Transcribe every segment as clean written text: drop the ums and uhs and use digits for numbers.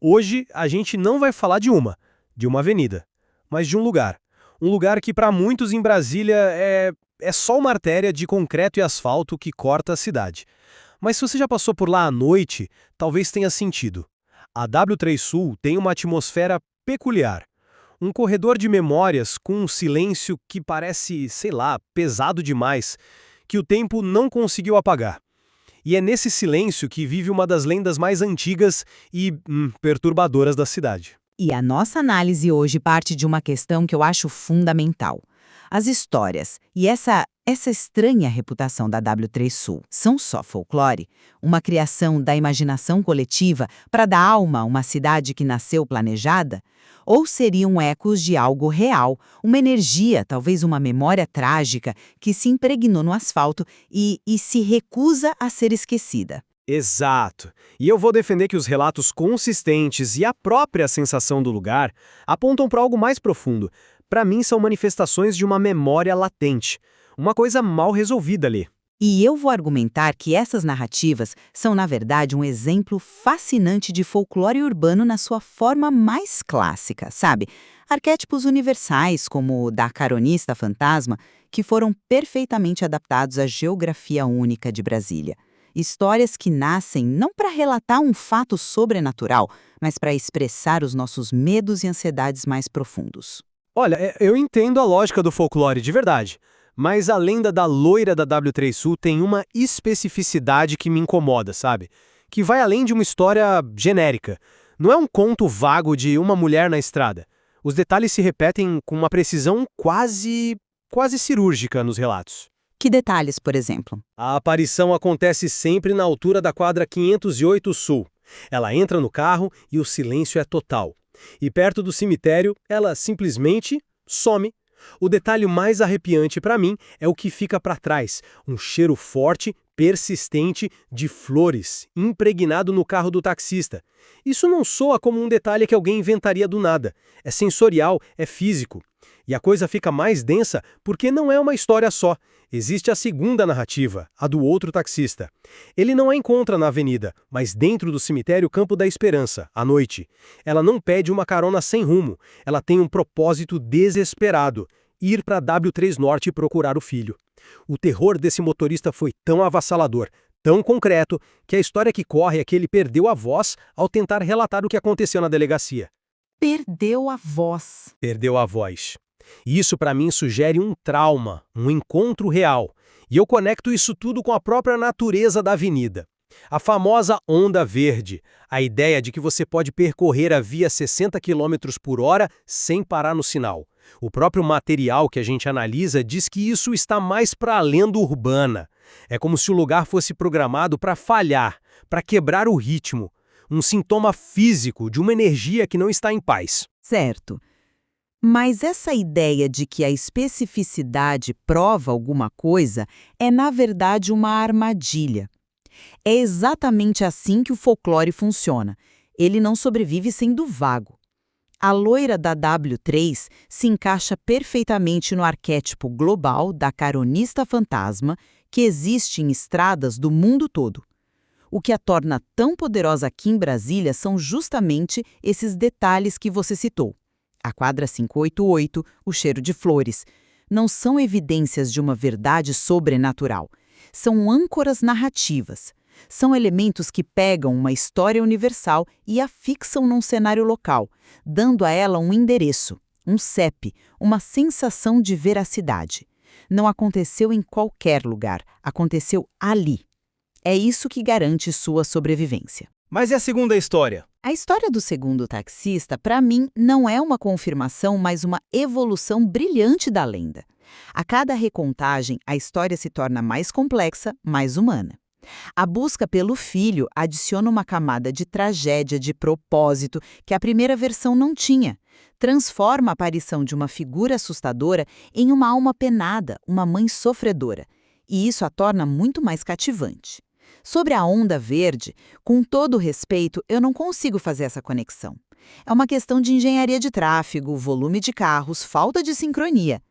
Hoje a gente não vai falar de uma avenida, mas de um lugar. Um lugar que para muitos em Brasília é só uma artéria de concreto e asfalto que corta a cidade. Mas se você já passou por lá à noite, talvez tenha sentido. A W3 Sul tem uma atmosfera peculiar. Um corredor de memórias com um silêncio que parece, sei lá, pesado demais, que o tempo não conseguiu apagar. E é nesse silêncio que vive uma das lendas mais antigas e perturbadoras da cidade. E a nossa análise hoje parte de uma questão que eu acho fundamental. As histórias e essa estranha reputação da W3 Sul são só folclore? Uma criação da imaginação coletiva para dar alma a uma cidade que nasceu planejada? Ou seriam ecos de algo real, uma energia, talvez uma memória trágica que se impregnou no asfalto e se recusa a ser esquecida? Exato. E eu vou defender que os relatos consistentes e a própria sensação do lugar apontam para algo mais profundo. Para mim, são manifestações de uma memória latente, uma coisa mal resolvida ali. E eu vou argumentar que essas narrativas são, na verdade, um exemplo fascinante de folclore urbano na sua forma mais clássica, sabe? Arquétipos universais, como o da caronista fantasma, que foram perfeitamente adaptados à geografia única de Brasília. Histórias que nascem não para relatar um fato sobrenatural, mas para expressar os nossos medos e ansiedades mais profundos. Olha, eu entendo a lógica do folclore de verdade, mas a lenda da loira da W3 Sul tem uma especificidade que me incomoda, sabe? Que vai além de uma história genérica. Não é um conto vago de uma mulher na estrada. Os detalhes se repetem com uma precisão quase cirúrgica nos relatos. Que detalhes, por exemplo? A aparição acontece sempre na altura da quadra 508 Sul. Ela entra no carro e o silêncio é total. E perto do cemitério, ela simplesmente some. O detalhe mais arrepiante para mim é o que fica para trás, um cheiro forte, persistente de flores, impregnado no carro do taxista. Isso não soa como um detalhe que alguém inventaria do nada. É sensorial, é físico. E a coisa fica mais densa porque não é uma história só. Existe a segunda narrativa, a do outro taxista. Ele não a encontra na avenida, mas dentro do cemitério Campo da Esperança, à noite. Ela não pede uma carona sem rumo. Ela tem um propósito desesperado: ir para W3 Norte e procurar o filho. O terror desse motorista foi tão avassalador, tão concreto, que a história que corre é que ele perdeu a voz ao tentar relatar o que aconteceu na delegacia. Perdeu a voz. Perdeu a voz. E isso para mim sugere um trauma, um encontro real. E eu conecto isso tudo com a própria natureza da avenida. A famosa onda verde, a ideia de que você pode percorrer a via 60 km por hora sem parar no sinal. O próprio material que a gente analisa diz que isso está mais para a lenda urbana. É como se o lugar fosse programado para falhar, para quebrar o ritmo. Um sintoma físico de uma energia que não está em paz. Certo. Mas essa ideia de que a especificidade prova alguma coisa é, na verdade, uma armadilha. É exatamente assim que o folclore funciona. Ele não sobrevive sendo vago. A loira da W3 se encaixa perfeitamente no arquétipo global da caronista fantasma que existe em estradas do mundo todo. O que a torna tão poderosa aqui em Brasília são justamente esses detalhes que você citou. A quadra 588, o cheiro de flores, não são evidências de uma verdade sobrenatural. São âncoras narrativas. São elementos que pegam uma história universal e a fixam num cenário local, dando a ela um endereço, um CEP, uma sensação de veracidade. Não aconteceu em qualquer lugar, aconteceu ali. É isso que garante sua sobrevivência. Mas e a segunda história? A história do segundo taxista, para mim, não é uma confirmação, mas uma evolução brilhante da lenda. A cada recontagem, a história se torna mais complexa, mais humana. A busca pelo filho adiciona uma camada de tragédia, de propósito, que a primeira versão não tinha. Transforma a aparição de uma figura assustadora em uma alma penada, uma mãe sofredora. E isso a torna muito mais cativante. Sobre a onda verde, com todo o respeito, eu não consigo fazer essa conexão. É uma questão de engenharia de tráfego, volume de carros, falta de sincronia.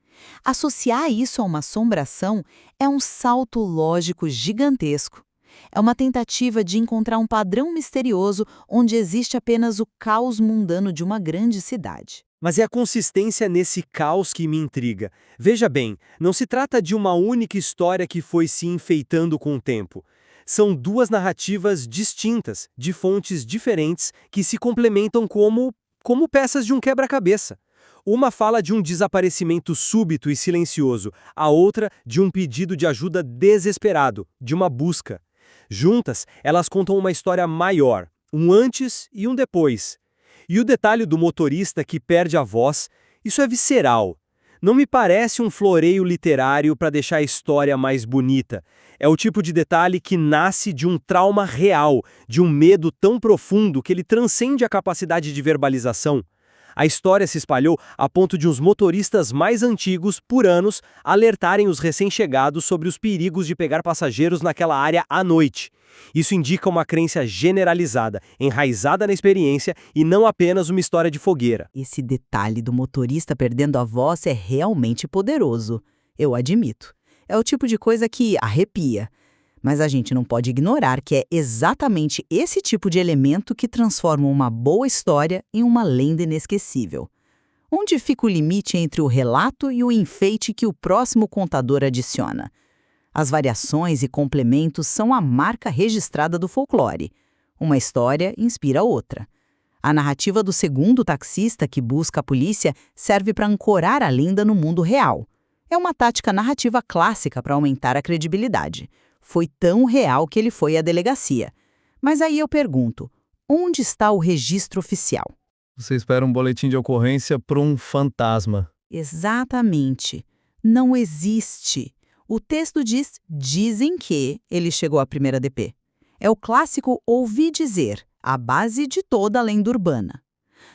Associar isso a uma assombração é um salto lógico gigantesco. É uma tentativa de encontrar um padrão misterioso onde existe apenas o caos mundano de uma grande cidade. Mas é a consistência nesse caos que me intriga. Veja bem, não se trata de uma única história que foi se enfeitando com o tempo. São duas narrativas distintas, de fontes diferentes, que se complementam como peças de um quebra-cabeça. Uma fala de um desaparecimento súbito e silencioso, a outra de um pedido de ajuda desesperado, de uma busca. Juntas, elas contam uma história maior, um antes e um depois. E o detalhe do motorista que perde a voz, isso é visceral. Não me parece um floreio literário para deixar a história mais bonita. É o tipo de detalhe que nasce de um trauma real, de um medo tão profundo que ele transcende a capacidade de verbalização. A história se espalhou a ponto de os motoristas mais antigos, por anos, alertarem os recém-chegados sobre os perigos de pegar passageiros naquela área à noite. Isso indica uma crença generalizada, enraizada na experiência e não apenas uma história de fogueira. Esse detalhe do motorista perdendo a voz é realmente poderoso. Eu admito. É o tipo de coisa que arrepia. Mas a gente não pode ignorar que é exatamente esse tipo de elemento que transforma uma boa história em uma lenda inesquecível. Onde fica o limite entre o relato e o enfeite que o próximo contador adiciona? As variações e complementos são a marca registrada do folclore. Uma história inspira outra. A narrativa do segundo taxista que busca a polícia serve para ancorar a lenda no mundo real. É uma tática narrativa clássica para aumentar a credibilidade. Foi tão real que ele foi à delegacia. Mas aí eu pergunto, onde está o registro oficial? Você espera um boletim de ocorrência para um fantasma. Exatamente. Não existe. O texto diz, dizem que ele chegou à primeira DP. É o clássico ouvi dizer, a base de toda a lenda urbana.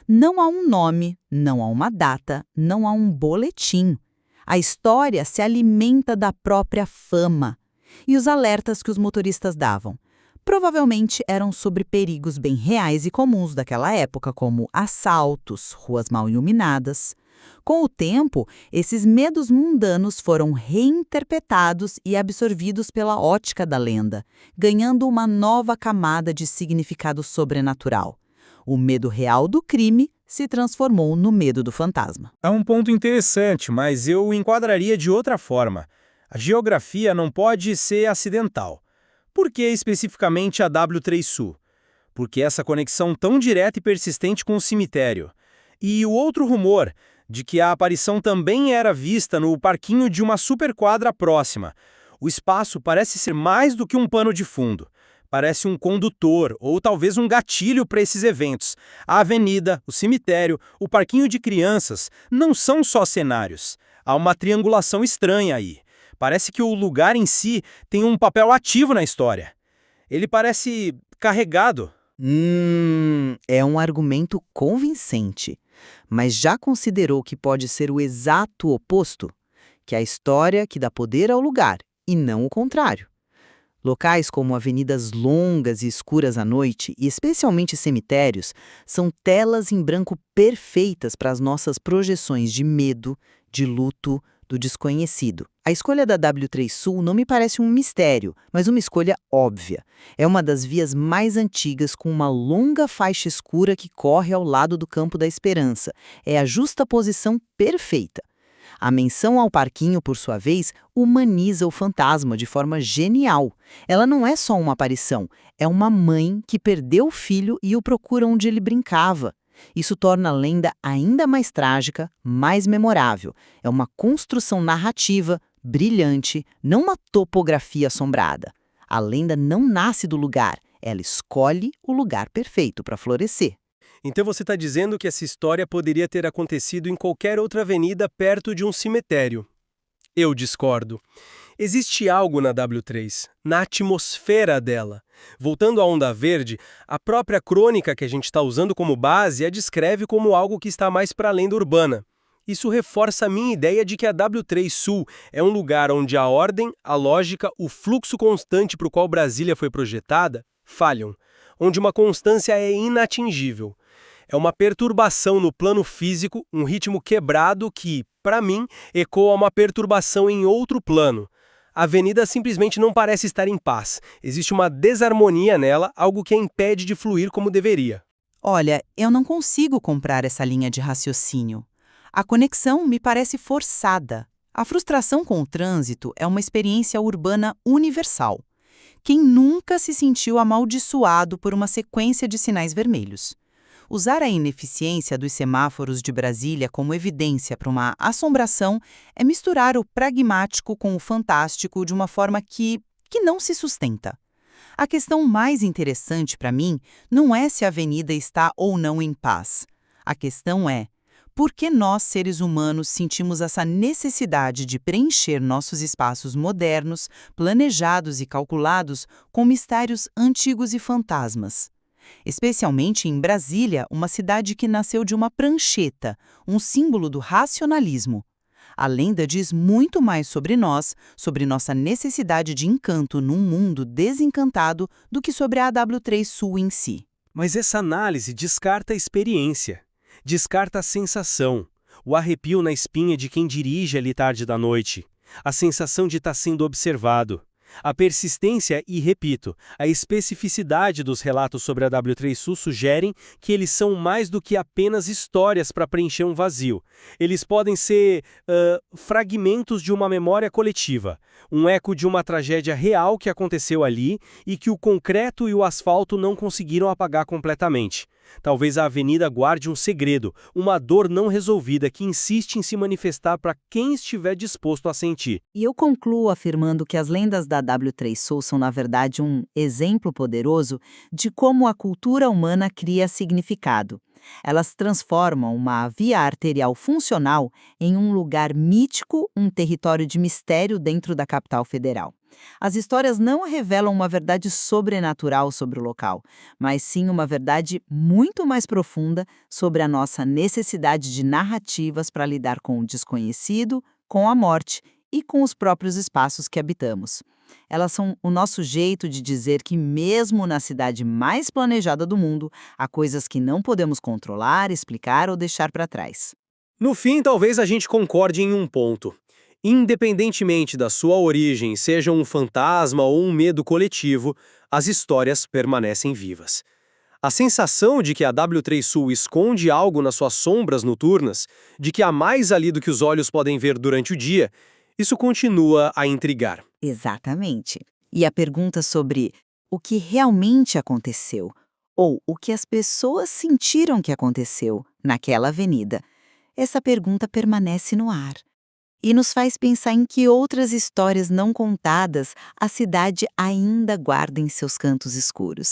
Não há um nome, não há uma data, não há um boletim. A história se alimenta da própria fama. E os alertas que os motoristas davam provavelmente eram sobre perigos bem reais e comuns daquela época, como assaltos, ruas mal iluminadas. Com o tempo, esses medos mundanos foram reinterpretados e absorvidos pela ótica da lenda, ganhando uma nova camada de significado sobrenatural. O medo real do crime se transformou no medo do fantasma. É um ponto interessante, mas eu o enquadraria de outra forma. A geografia não pode ser acidental. Por que especificamente a W3 Sul? Por que essa conexão tão direta e persistente com o cemitério? E o outro rumor, de que a aparição também era vista no parquinho de uma superquadra próxima. O espaço parece ser mais do que um pano de fundo. Parece um condutor ou talvez um gatilho para esses eventos. A avenida, o cemitério, o parquinho de crianças não são só cenários. Há uma triangulação estranha aí. Parece que o lugar em si tem um papel ativo na história. Ele parece carregado. É um argumento convincente. Mas já considerou que pode ser o exato oposto? Que é a história que dá poder ao lugar, e não o contrário. Locais como avenidas longas e escuras à noite, e especialmente cemitérios, são telas em branco perfeitas para as nossas projeções de medo, de luto, do desconhecido. A escolha da W3 Sul não me parece um mistério, mas uma escolha óbvia. É uma das vias mais antigas com uma longa faixa escura que corre ao lado do Campo da Esperança. É a justaposição perfeita. A menção ao parquinho, por sua vez, humaniza o fantasma de forma genial. Ela não é só uma aparição, é uma mãe que perdeu o filho e o procura onde ele brincava. Isso torna a lenda ainda mais trágica, mais memorável. É uma construção narrativa, brilhante, não uma topografia assombrada. A lenda não nasce do lugar, ela escolhe o lugar perfeito para florescer. Então você está dizendo que essa história poderia ter acontecido em qualquer outra avenida perto de um cemitério. Eu discordo. Existe algo na W3, na atmosfera dela. Voltando à Onda Verde, a própria crônica que a gente está usando como base a descreve como algo que está mais para além da urbana. Isso reforça a minha ideia de que a W3 Sul é um lugar onde a ordem, a lógica, o fluxo constante para o qual Brasília foi projetada, falham. Onde uma constância é inatingível. É uma perturbação no plano físico, um ritmo quebrado que, para mim, ecoa uma perturbação em outro plano. A avenida simplesmente não parece estar em paz. Existe uma desarmonia nela, algo que a impede de fluir como deveria. Olha, eu não consigo comprar essa linha de raciocínio. A conexão me parece forçada. A frustração com o trânsito é uma experiência urbana universal. Quem nunca se sentiu amaldiçoado por uma sequência de sinais vermelhos? Usar a ineficiência dos semáforos de Brasília como evidência para uma assombração é misturar o pragmático com o fantástico de uma forma que não se sustenta. A questão mais interessante para mim não é se a avenida está ou não em paz. A questão é: por que nós, seres humanos, sentimos essa necessidade de preencher nossos espaços modernos, planejados e calculados com mistérios antigos e fantasmas? Especialmente em Brasília, uma cidade que nasceu de uma prancheta, um símbolo do racionalismo. A lenda diz muito mais sobre nós, sobre nossa necessidade de encanto num mundo desencantado, do que sobre a AW3 Sul em si. Mas essa análise descarta a experiência, descarta a sensação, o arrepio na espinha de quem dirige ali tarde da noite, a sensação de estar sendo observado. A persistência e, repito, a especificidade dos relatos sobre a W3 Sul sugerem que eles são mais do que apenas histórias para preencher um vazio. Eles podem ser fragmentos de uma memória coletiva, um eco de uma tragédia real que aconteceu ali e que o concreto e o asfalto não conseguiram apagar completamente. Talvez a avenida guarde um segredo, uma dor não resolvida que insiste em se manifestar para quem estiver disposto a sentir. E eu concluo afirmando que as lendas da W3 Sul são, na verdade, um exemplo poderoso de como a cultura humana cria significado. Elas transformam uma via arterial funcional em um lugar mítico, um território de mistério dentro da capital federal. As histórias não revelam uma verdade sobrenatural sobre o local, mas sim uma verdade muito mais profunda sobre a nossa necessidade de narrativas para lidar com o desconhecido, com a morte e com os próprios espaços que habitamos. Elas são o nosso jeito de dizer que, mesmo na cidade mais planejada do mundo, há coisas que não podemos controlar, explicar ou deixar para trás. No fim, talvez a gente concorde em um ponto. Independentemente da sua origem, seja um fantasma ou um medo coletivo, as histórias permanecem vivas. A sensação de que a W3 Sul esconde algo nas suas sombras noturnas, de que há mais ali do que os olhos podem ver durante o dia, isso continua a intrigar. Exatamente. E a pergunta sobre o que realmente aconteceu, ou o que as pessoas sentiram que aconteceu naquela avenida, essa pergunta permanece no ar. E nos faz pensar em que outras histórias não contadas a cidade ainda guarda em seus cantos escuros.